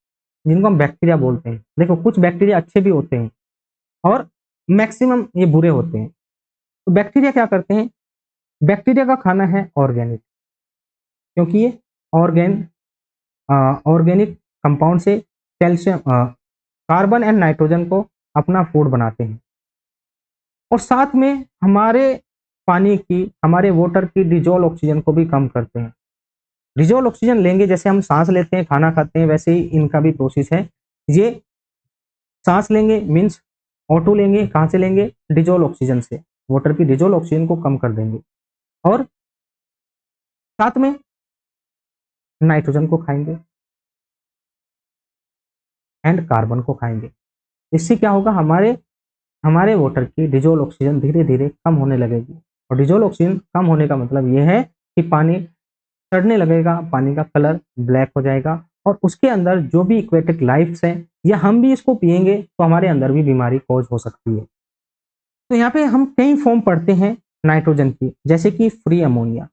जिनको हम बैक्टीरिया बोलते हैं, देखो कुछ बैक्टीरिया अच्छे भी होते हैं और मैक्सिमम ये बुरे होते हैं। तो बैक्टीरिया क्या करते हैं, बैक्टीरिया का खाना है ऑर्गेनिक, क्योंकि ये ऑर्गेन ऑर्गेनिक कंपाउंड से कैल्शियम कार्बन एंड नाइट्रोजन को अपना फूड बनाते हैं और साथ में हमारे पानी की, हमारे वाटर की डिजोल्व ऑक्सीजन को भी कम करते हैं। डिजोल्व ऑक्सीजन लेंगे, जैसे हम सांस लेते हैं, खाना खाते हैं, वैसे ही इनका भी प्रोसेस है। ये सांस लेंगे मीन्स O2 लेंगे, कहाँ से लेंगे, डिजोल्व ऑक्सीजन से, वाटर की डिजोल्व ऑक्सीजन को कम कर देंगे और साथ में नाइट्रोजन को खाएंगे एंड कार्बन को खाएंगे। इससे क्या होगा, हमारे हमारे वाटर की डिजोल्व ऑक्सीजन धीरे धीरे कम होने लगेगी और डिजोल्व ऑक्सीजन कम होने का मतलब ये है कि पानी सड़ने लगेगा, पानी का कलर ब्लैक हो जाएगा और उसके अंदर जो भी इक्वेटिक लाइफ्स हैं या हम भी इसको पिएंगे तो हमारे अंदर भी बीमारी कॉज हो सकती है। तो यहाँ पे हम कई फॉर्म पढ़ते हैं नाइट्रोजन की, जैसे कि फ्री अमोनिया।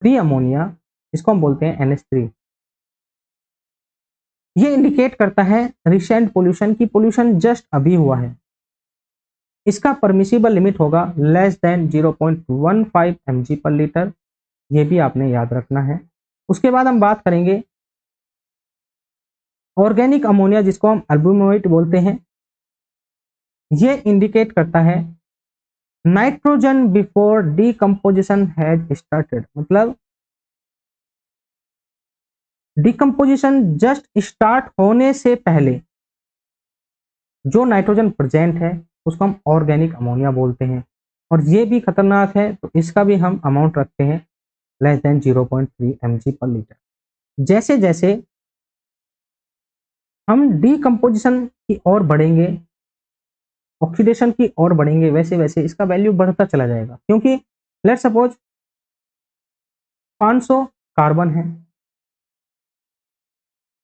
फ्री अमोनिया इसको हम बोलते हैं NH3। ये इंडिकेट करता है रिसेंट पोल्यूशन की, पोल्यूशन जस्ट अभी हुआ है। इसका परमिसिबल लिमिट होगा less than 0.15 mg per litre, ये भी आपने याद रखना है। उसके बाद हम बात करेंगे ऑर्गेनिक अमोनिया जिसको हम अल्बुमिनोइड बोलते हैं। ये इंडिकेट करता है nitrogen before decomposition has started, मतलब डीकम्पोजिशन जस्ट स्टार्ट होने से पहले जो नाइट्रोजन प्रेजेंट है उसको हम ऑर्गेनिक अमोनिया बोलते हैं और ये भी खतरनाक है, तो इसका भी हम अमाउंट रखते हैं less than 0.3 mg per litre. जैसे जैसे हम डीकम्पोजिशन की ओर बढ़ेंगे, ऑक्सीडेशन की ओर बढ़ेंगे, वैसे वैसे इसका वैल्यू बढ़ता चला जाएगा, क्योंकि लेट सपोज 500 कार्बन है,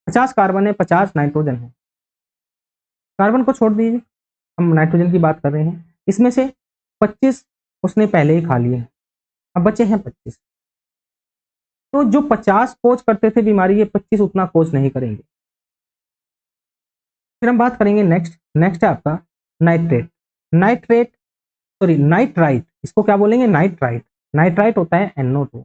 50 कार्बन है, 50 नाइट्रोजन है। कार्बन को छोड़ दीजिए, हम नाइट्रोजन की बात कर रहे हैं। इसमें से 25 उसने पहले ही खा लिए, अब बचे हैं 25। तो जो 50 कोज करते थे बीमारी, ये 25 उतना कोज नहीं करेंगे। फिर हम बात करेंगे नेक्स्ट, नेक्स्ट है आपका नाइट्रेट। नाइट्रेट सॉरी नाइट्राइट, इसको क्या बोलेंगे, नाइट्राइट। नाइट्राइट होता है NO2।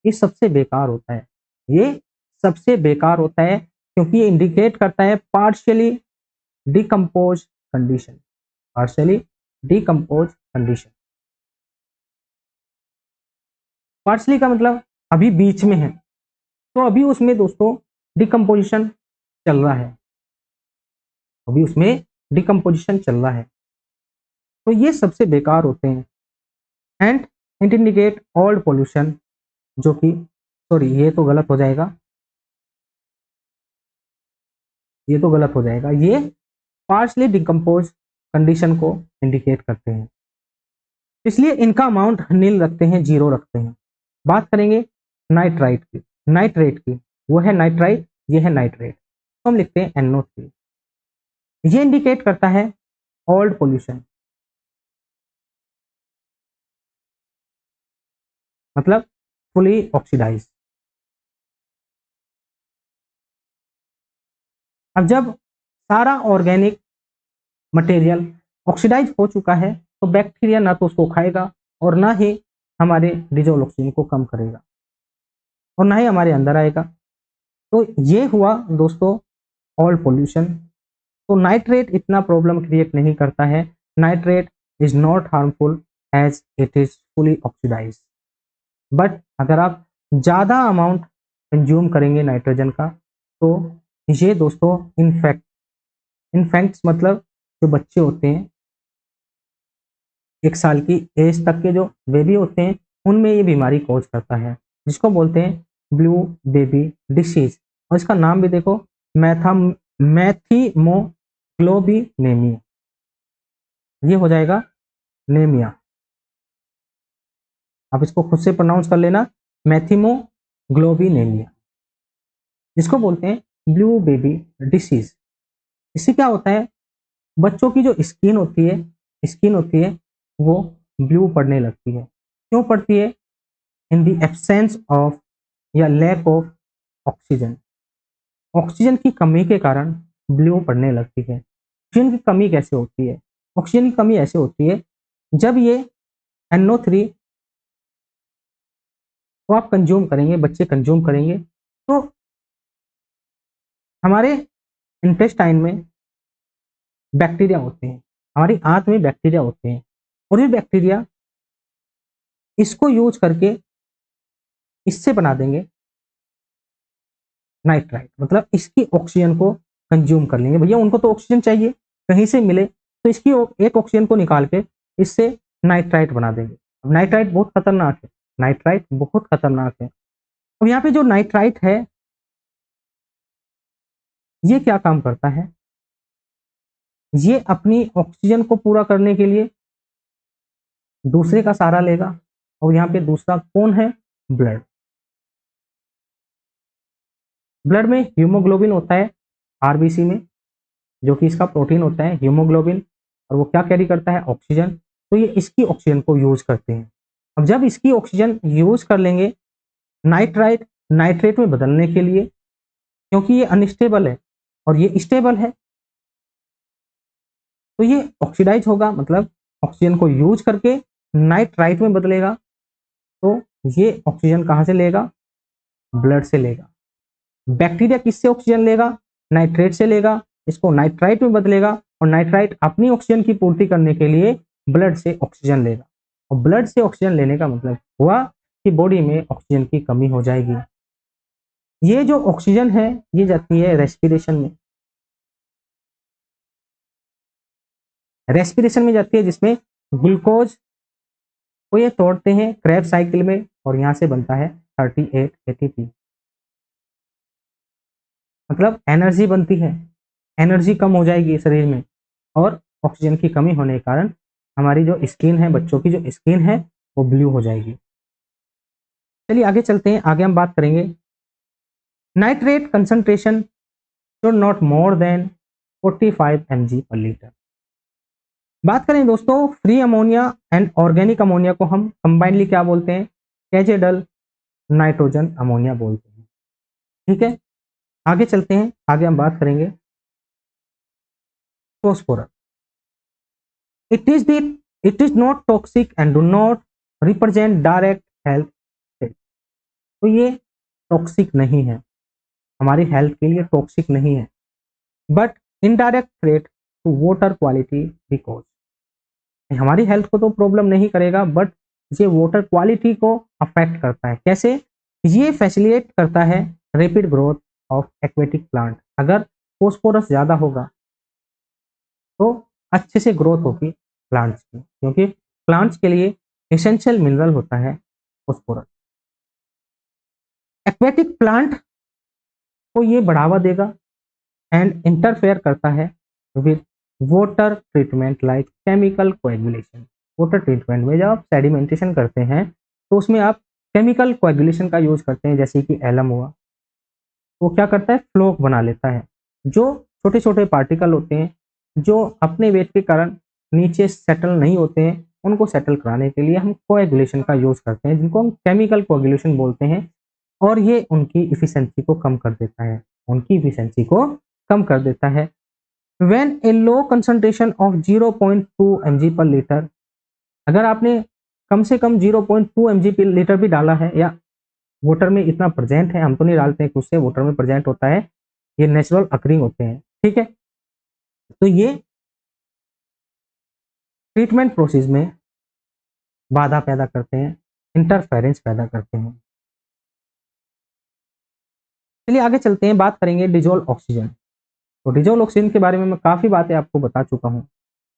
ये सबसे बेकार होता है, ये सबसे बेकार होता है क्योंकि ये इंडिकेट करता है partially decompose condition, partially decompose condition. Partially का मतलब अभी बीच में है, तो अभी उसमें दोस्तों डिकम्पोजिशन चल रहा है, अभी उसमें डिकम्पोजिशन चल रहा है, तो ये सबसे बेकार होते हैं। And it indicate old pollution, जो कि सॉरी ये तो गलत हो जाएगा, ये तो गलत हो जाएगा, ये पार्शली डिकम्पोज कंडीशन को इंडिकेट करते हैं, इसलिए इनका अमाउंट नील रखते हैं, जीरो रखते हैं। बात करेंगे नाइट्राइट की, नाइट्रेट की, वो है नाइट्राइट, ये है नाइट्रेट, तो हम लिखते हैं NO3। ये इंडिकेट करता है ओल्ड पोल्यूशन, मतलब फुली ऑक्सीडाइज। अब जब सारा ऑर्गेनिक मटेरियल ऑक्सीडाइज हो चुका है तो बैक्टीरिया ना तो उसको खाएगा और ना ही हमारे डिजोल्व ऑक्सीजन को कम करेगा और ना ही हमारे अंदर आएगा। तो ये हुआ दोस्तों ऑल पोल्यूशन। तो नाइट्रेट इतना प्रॉब्लम क्रिएट नहीं करता है, nitrate is not harmful as it is fully oxidize. But अगर आप ज़्यादा अमाउंट कंज्यूम करेंगे नाइट्रोजन का तो ये दोस्तों इनफेक्ट्स मतलब जो बच्चे होते हैं 1 साल की एज तक के जो बेबी होते हैं उनमें ये बीमारी कॉज करता है, जिसको बोलते हैं ब्लू बेबी डिसीज। और इसका नाम भी देखो, मैथीमोग्लोबिनेमिया। ये हो जाएगा नेमिया। आप इसको खुद से प्रोनाउंस कर लेना, मैथिमोग्लोबिनेमिया, जिसको बोलते हैं ब्लू बेबी डिसीज। इससे क्या होता है, बच्चों की जो स्किन होती है वो ब्लू पड़ने लगती है। क्यों पड़ती है? इन द एब्सेंस ऑफ या लैक ऑफ ऑक्सीजन। ऑक्सीजन की कमी के कारण ब्लू पड़ने लगती है। ऑक्सीजन की कमी कैसे होती है? ऑक्सीजन की कमी ऐसे होती है, जब ये NO3 को आप कंज्यूम करेंगे, बच्चे कंज्यूम करेंगे, तो हमारे इंटेस्टाइन में बैक्टीरिया होते हैं, हमारी आंत में बैक्टीरिया होते हैं, और ये बैक्टीरिया इसको यूज करके इससे बना देंगे नाइट्राइट, मतलब इसकी ऑक्सीजन को कंज्यूम कर लेंगे। भैया उनको तो ऑक्सीजन चाहिए कहीं से मिले, तो इसकी एक ऑक्सीजन को निकाल के इससे नाइट्राइट बना देंगे। अब नाइट्राइट बहुत खतरनाक है, नाइट्राइट बहुत खतरनाक है। अब यहाँ पे जो नाइट्राइट है ये क्या काम करता है, ये अपनी ऑक्सीजन को पूरा करने के लिए दूसरे का सहारा लेगा, और यहाँ पे दूसरा कौन है? ब्लड। ब्लड में हीमोग्लोबिन होता है आरबीसी में, जो कि इसका प्रोटीन होता है हीमोग्लोबिन, और वो क्या कैरी करता है? ऑक्सीजन। तो ये इसकी ऑक्सीजन को यूज करते हैं। अब जब इसकी ऑक्सीजन यूज कर लेंगे नाइट्राइट नाइट्रेट में बदलने के लिए, क्योंकि ये अनस्टेबल है और ये स्टेबल है, तो ये ऑक्सीडाइज होगा, मतलब ऑक्सीजन को यूज करके नाइट्राइट में बदलेगा। तो ये ऑक्सीजन कहाँ से लेगा? ब्लड से लेगा। बैक्टीरिया किससे ऑक्सीजन लेगा? नाइट्रेट से लेगा, इसको नाइट्राइट में बदलेगा, और नाइट्राइट अपनी ऑक्सीजन की पूर्ति करने के लिए ब्लड से ऑक्सीजन लेगा। और ब्लड से ऑक्सीजन लेने का मतलब हुआ कि बॉडी में ऑक्सीजन की कमी हो जाएगी। ये जो ऑक्सीजन है ये जाती है रेस्पिरेशन में, रेस्पिरेशन में जाती है, जिसमें ग्लूकोज को ये तोड़ते हैं क्रेब्स साइकिल में, और यहाँ से बनता है 38 ATP, मतलब एनर्जी बनती है। एनर्जी कम हो जाएगी शरीर में, और ऑक्सीजन की कमी होने के कारण हमारी जो स्किन है, बच्चों की जो स्किन है वो ब्लू हो जाएगी। चलिए आगे चलते हैं, आगे हम बात करेंगे nitrate concentration should not more than 45 mg per litre. बात करें दोस्तों free ammonia and organic ammonia को हम कंबाइनली क्या बोलते हैं? कैजेडल नाइट्रोजन अमोनिया बोलते हैं। ठीक है, आगे चलते हैं, आगे हम बात करेंगे phosphorus। It is not toxic and do not represent direct health threat। तो ये टॉक्सिक नहीं है, हमारी हेल्थ के लिए टॉक्सिक नहीं है, but indirect threat to water quality because, हमारी हेल्थ को तो प्रॉब्लम नहीं करेगा, बट ये वाटर क्वालिटी को अफेक्ट करता है। कैसे? ये फैसिलिटेट करता है rapid growth of aquatic plant. अगर फोस्फोरस ज्यादा होगा तो अच्छे से ग्रोथ होगी प्लांट्स की, क्योंकि प्लांट्स के लिए एसेंशियल मिनरल होता है फोस्फोरस। एक्वेटिक प्लांट को ये बढ़ावा देगा एंड इंटरफेयर करता है with water treatment like chemical coagulation. Water treatment में जब आप सेडिमेंटेशन करते हैं तो उसमें आप केमिकल कोएगुलेशन का यूज करते हैं, जैसे कि एलम हुआ, वो क्या करता है? फ्लोक बना लेता है। जो छोटे छोटे पार्टिकल होते हैं जो अपने वेट के कारण नीचे सेटल नहीं होते हैं, उनको सेटल कराने के लिए हम कोएगुलेशन का यूज करते हैं, जिनको हम केमिकल कोएगुलेशन बोलते हैं, और ये उनकी इफिशिएंसी को कम कर देता है, उनकी इफिशिएंसी को कम कर देता है। When a low concentration of 0.2 mg per litre, अगर आपने कम से कम 0.2 mg पर लीटर भी डाला है, या वाटर में इतना प्रेजेंट है, हम तो नहीं डालते हैं खुद से, वाटर में प्रेजेंट होता है, ये नेचुरल अकरिंग होते हैं। ठीक है, तो ये ट्रीटमेंट प्रोसेस में बाधा पैदा करते हैं, इंटरफेरेंस पैदा करते हैं। चलिए आगे चलते हैं, बात करेंगे डिजोल्व ऑक्सीजन। तो डिजोल्व ऑक्सीजन के बारे में मैं काफी बातें आपको बता चुका हूँ।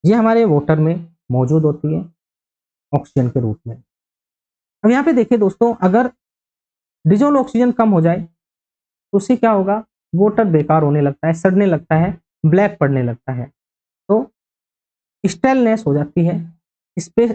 ये हमारे वाटर में मौजूद होती है ऑक्सीजन के रूप में। अब यहाँ पे देखिए दोस्तों, अगर डिजोल्व ऑक्सीजन कम हो जाए तो उससे क्या होगा? वाटर बेकार होने लगता है, सड़ने लगता है, ब्लैक पड़ने लगता है। तो स्टेलनेस हो जाती है, स्पे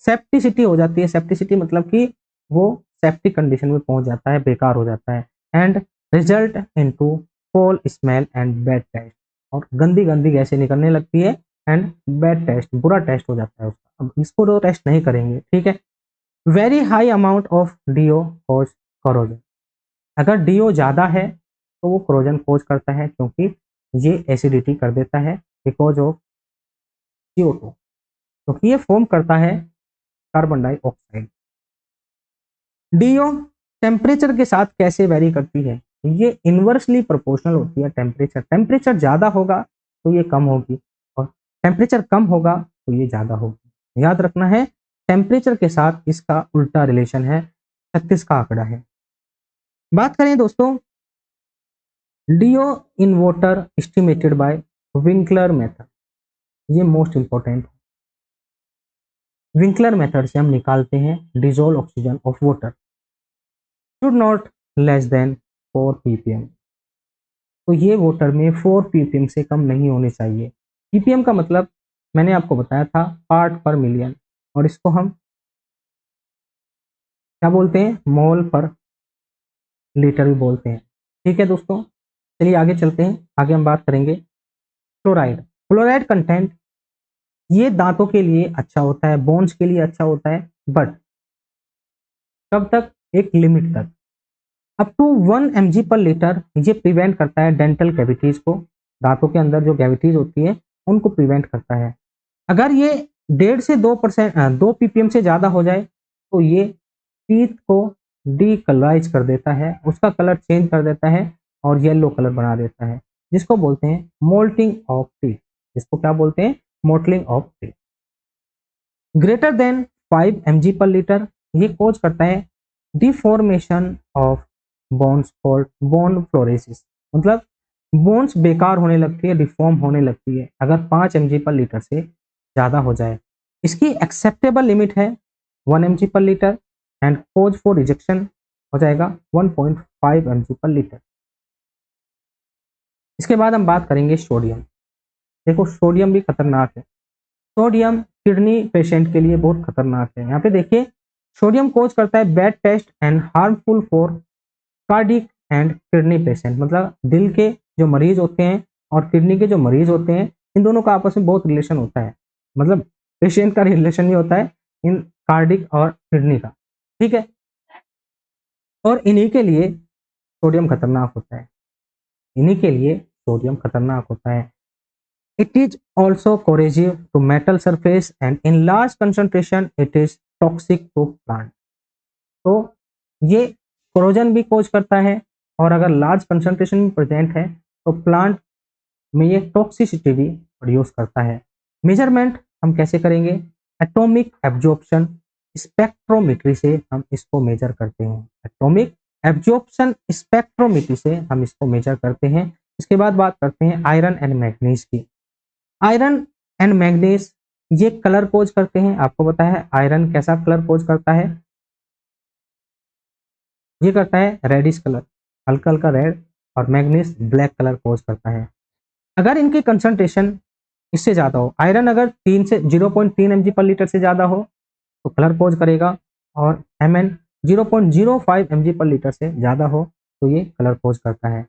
सेप्टिसिटी हो जाती है। सेप्टिसिटी मतलब कि वो सेप्टिक कंडीशन में पहुंच जाता है, बेकार हो जाता है। And result into fall smell and bad taste, और गंदी गंदी गैसें निकलने लगती है एंड बैड टेस्ट, बुरा टेस्ट हो जाता है उसका। अब इसको तो टेस्ट नहीं करेंगे, ठीक है। Very high amount of DO cause corrosion, अगर डीओ ज़्यादा है तो वो करोजन कॉज करता है, क्योंकि ये एसिडिटी कर देता है बिकॉज ऑफ CO2, क्योंकि ये फॉर्म करता है कार्बन डाइऑक्साइड। डीओ टेम्परेचर के साथ कैसे वेरी करती है? ये इन्वर्सली प्रोपोर्शनल होती है टेम्परेचर। टेम्परेचर ज़्यादा होगा तो ये कम होगी, और टेम्परेचर कम होगा तो ये ज़्यादा होगी। याद रखना है, टेम्परेचर के साथ इसका उल्टा रिलेशन है, 36 का आंकड़ा है। बात करें दोस्तों DO in water estimated by Winkler method, ये मोस्ट इंपॉर्टेंट। विंकलर मेथड से हम निकालते हैं dissolve oxygen of water should not less than 4 ppm। तो ये वाटर में 4 ppm से कम नहीं होने चाहिए। ppm का मतलब मैंने आपको बताया था पार्ट पर मिलियन, और इसको हम क्या बोलते हैं? मोल पर लीटर भी बोलते हैं। ठीक है दोस्तों, चलिए आगे चलते हैं। आगे हम बात करेंगे फ्लोराइड। फ्लोराइड कंटेंट ये दांतों के लिए अच्छा होता है, बोन्स के लिए अच्छा होता है, बट कब तक? एक लिमिट तक, up to 1 mg per litre. ये प्रिवेंट करता है डेंटल कैविटीज को, दांतों के अंदर जो कैविटीज होती है उनको प्रिवेंट करता है। अगर ये 1.5 से 2% 2 ppm से ज़्यादा हो जाए तो ये टीथ को डीकलराइज कर देता है, उसका कलर चेंज कर देता है और येलो कलर बना देता है, जिसको बोलते हैं मोल्टिंग ऑफ टीथ। जिसको क्या बोलते हैं? Mottling of teeth. Greater than 5 mg per litre ये कोज करता है deformation of bones called bone fluorosis, मतलब बोन्स बेकार होने लगती है, डिफॉर्म होने लगती है अगर 5 mg पर लीटर से ज़्यादा हो जाए। इसकी एक्सेप्टेबल लिमिट है 1 mg per litre, and cause for rejection हो जाएगा 1.5 mg पर लीटर। इसके बाद हम बात करेंगे सोडियम। देखो सोडियम भी खतरनाक है। सोडियम किडनी पेशेंट के लिए बहुत खतरनाक है। यहाँ पे देखिए सोडियम कोज करता है bad taste and harmful for cardiac and kidney patient, मतलब दिल के जो मरीज होते हैं और किडनी के जो मरीज होते हैं, इन दोनों का आपस में बहुत रिलेशन होता है, मतलब पेशेंट का रिलेशन ही होता है इन कार्डिक और किडनी का, ठीक है। और इन्हीं के लिए सोडियम खतरनाक होता है, इन्हीं के लिए सोडियम खतरनाक होता है। It is also corrosive to metal surface and in large concentration it is toxic to plant। तो ये कोरोजन भी कोज करता है, और अगर लार्ज कंसंट्रेशन में प्रेजेंट है तो प्लांट में ये टॉक्सिसिटी भी प्रोड्यूस करता है। मेजरमेंट हम कैसे करेंगे? एटॉमिक एब्जॉर्प्शन स्पेक्ट्रोमेट्री से हम इसको मेजर करते हैं। एटॉमिक एब्जॉर्प्शन स्पेक्ट्रोमेट्री से हम इसको मेजर करते हैं। इसके बाद बात करते हैं आयरन एंड मैग्नीज की। आयरन एंड मैग्नीज ये कलर कोज करते हैं। आपको पता है आयरन कैसा कलर कोज करता है? ये करता है रेडिश कलर, हल्का हल्का रेड, और मैग्नीज ब्लैक कलर कोज करता है। अगर इनकी कंसंट्रेशन इससे ज़्यादा हो, आयरन अगर 3 से 0.3 mg पर लीटर से ज़्यादा हो तो कलर कोज करेगा, और Mn 0.05 mg पर लीटर से ज़्यादा हो तो ये कलर कोज करता है।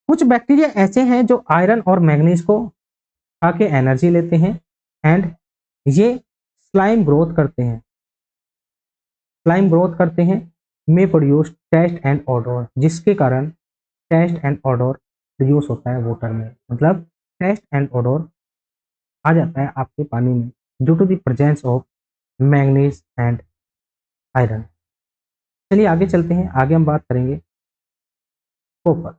कुछ बैक्टीरिया ऐसे हैं जो आयरन और मैग्नीज को खा के एनर्जी लेते हैं, एंड ये स्लाइम ग्रोथ करते हैं, स्लाइम ग्रोथ करते हैं, में प्रोड्यूस टेस्ट एंड ऑडोर, जिसके कारण टेस्ट एंड ऑडोर प्रोड्यूस होता है वाटर में, मतलब टेस्ट एंड ऑडोर आ जाता है आपके पानी में due to the presence of manganese and iron. चलिए आगे चलते हैं। आगे हम बात करेंगे copper.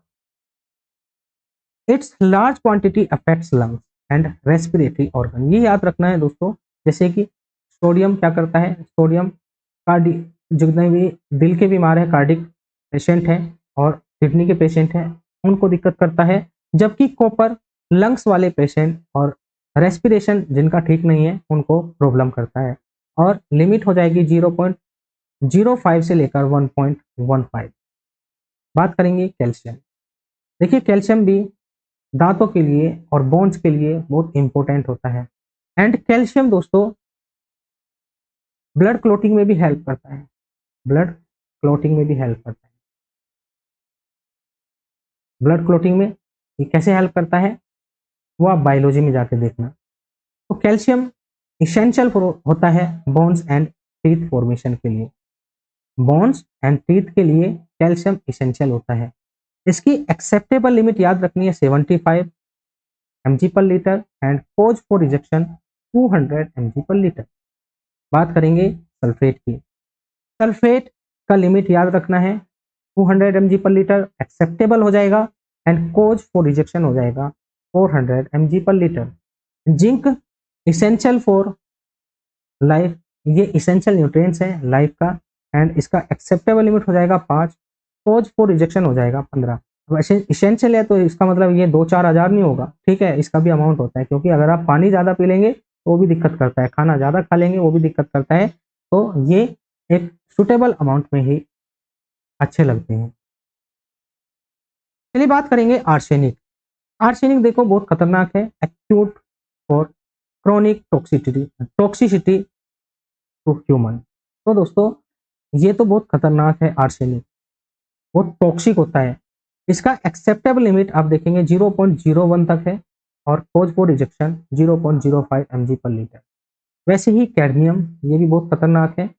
Its large quantity affects lungs and respiratory organ. ये याद रखना है दोस्तों, जैसे कि सोडियम क्या करता है? सोडियम कार्डि जितने भी दिल के बीमार हैं, कार्डिक पेशेंट हैं और किडनी के पेशेंट हैं, उनको दिक्कत करता है, जबकि कॉपर लंग्स वाले पेशेंट और रेस्पिरेशन जिनका ठीक नहीं है उनको प्रॉब्लम करता है। और लिमिट हो जाएगी 0.05 से लेकर 1.15। बात करेंगे कैल्शियम। देखिए कैल्शियम भी दांतों के लिए और बोन्स के लिए बहुत इंपॉर्टेंट होता है। एंड कैल्शियम दोस्तों ब्लड क्लोटिंग में भी हेल्प करता है, ब्लड क्लोटिंग में भी हेल्प करता है। ब्लड क्लोटिंग में ये कैसे हेल्प करता है वो आप बायोलॉजी में जाके देखना। तो कैल्शियम इसेंशियल होता है बोन्स एंड टीथ फॉर्मेशन के लिए, बोन्स एंड टीथ के लिए कैल्शियम इसेंशियल होता है। इसकी एक्सेप्टेबल लिमिट याद रखनी है 75 mg per litre and cause for rejection 200 mg per litre. बात करेंगे सल्फेट की। सल्फेट का लिमिट याद रखना है 200 mg पर लीटर एक्सेप्टेबल हो जाएगा एंड कोज फॉर रिजेक्शन हो जाएगा 400 mg per litre. Zinc essential for life, ये इसेंशियल न्यूट्रिएंट्स है लाइफ का एंड इसका एक्सेप्टेबल लिमिट हो जाएगा 5, कोज फॉर रिजेक्शन हो जाएगा 15। वैसे इसेंशियल है तो इसका मतलब ये 2-4 हज़ार नहीं होगा, ठीक है, इसका भी अमाउंट होता है, क्योंकि अगर आप पानी ज़्यादा पी लेंगे तो वो भी दिक्कत करता है, खाना ज़्यादा खा लेंगे वो भी दिक्कत करता है, तो ये एक सुटेबल अमाउंट में ही अच्छे लगते हैं। चलिए बात करेंगे आर्सेनिक। आर्सेनिक देखो बहुत खतरनाक है, एक्यूट और क्रोनिक टॉक्सिसिटी टू ह्यूमन। तो दोस्तों ये तो बहुत खतरनाक है आर्सेनिक, बहुत टॉक्सिक होता है। इसका एक्सेप्टेबल लिमिट आप देखेंगे 0.01 तक है और कोज for rejection 0.05 mg per litre. वैसे ही कैडमियम, ये भी बहुत खतरनाक है,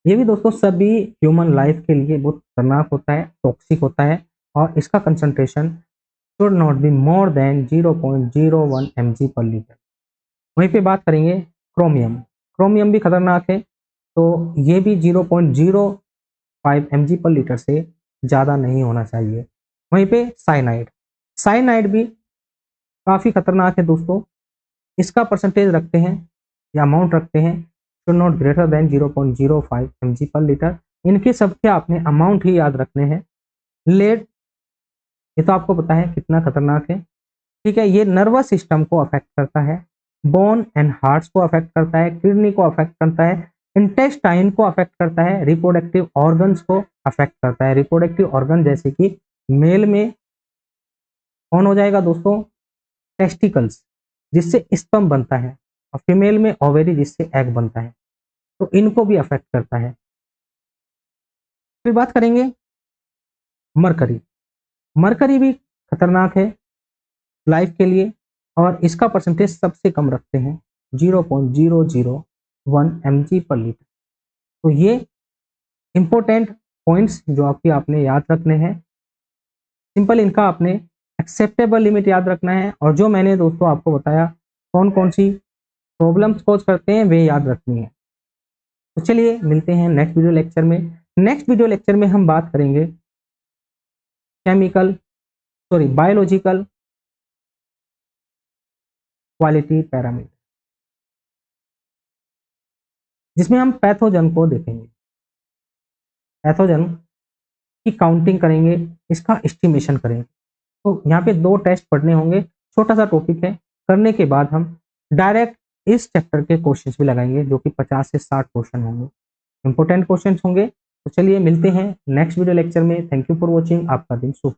ये भी दोस्तों सभी ह्यूमन लाइफ के लिए बहुत खतरनाक होता है, टॉक्सिक होता है और इसका concentration should not be more than 0.01 mg per litre. वहीं पे बात करेंगे क्रोमियम। क्रोमियम भी खतरनाक है, तो ये भी 0.05 mg पर लीटर से ज़्यादा नहीं होना चाहिए। वहीं पे साइनाइड, साइनाइड भी काफ़ी खतरनाक है दोस्तों, इसका परसेंटेज रखते हैं या अमाउंट रखते हैं should not greater than 0.05 mg per litre. इनके सबके आपने अमाउंट ही याद रखने हैं। लेड, ये तो आपको पता है कितना खतरनाक है, ठीक है, ये नर्वस सिस्टम को अफेक्ट करता है, बोन एंड हार्ट्स को अफेक्ट करता है, किडनी को अफेक्ट करता है, इंटेस्टाइन को अफेक्ट करता है, रिप्रोडक्टिव ऑर्गन्स को अफेक्ट करता है। रिप्रोडक्टिव ऑर्गन जैसे कि मेल में कौन हो जाएगा दोस्तों, टेस्टिकल्स जिससे स्पर्म बनता है, और फीमेल में ओवेरी जिससे एग बनता है, तो इनको भी अफेक्ट करता है। फिर बात करेंगे मरकरी। मरकरी भी खतरनाक है लाइफ के लिए और इसका परसेंटेज सबसे कम रखते हैं 0.001 mg पर लीटर। तो ये इंपॉर्टेंट पॉइंट्स जो आपने याद रखने हैं, सिंपल इनका आपने एक्सेप्टेबल लिमिट याद रखना है और जो मैंने दोस्तों आपको बताया कौन कौन सी प्रॉब्लम्स कोज करते हैं वे याद रखनी है। तो चलिए मिलते हैं नेक्स्ट वीडियो लेक्चर में। नेक्स्ट वीडियो लेक्चर में हम बात करेंगे बायोलॉजिकल क्वालिटी पैरामीटर, जिसमें हम पैथोजन को देखेंगे, पैथोजन की काउंटिंग करेंगे, इसका एस्टिमेशन करेंगे। तो यहाँ पे 2 टेस्ट पढ़ने होंगे, छोटा सा टॉपिक है, करने के बाद हम डायरेक्ट इस चैप्टर के क्वेश्चंस भी लगाएंगे जो कि 50 से 60 क्वेश्चन होंगे, इंपॉर्टेंट क्वेश्चंस होंगे। तो चलिए मिलते हैं नेक्स्ट वीडियो लेक्चर में। थैंक यू फॉर वॉचिंग, आपका दिन शुभ।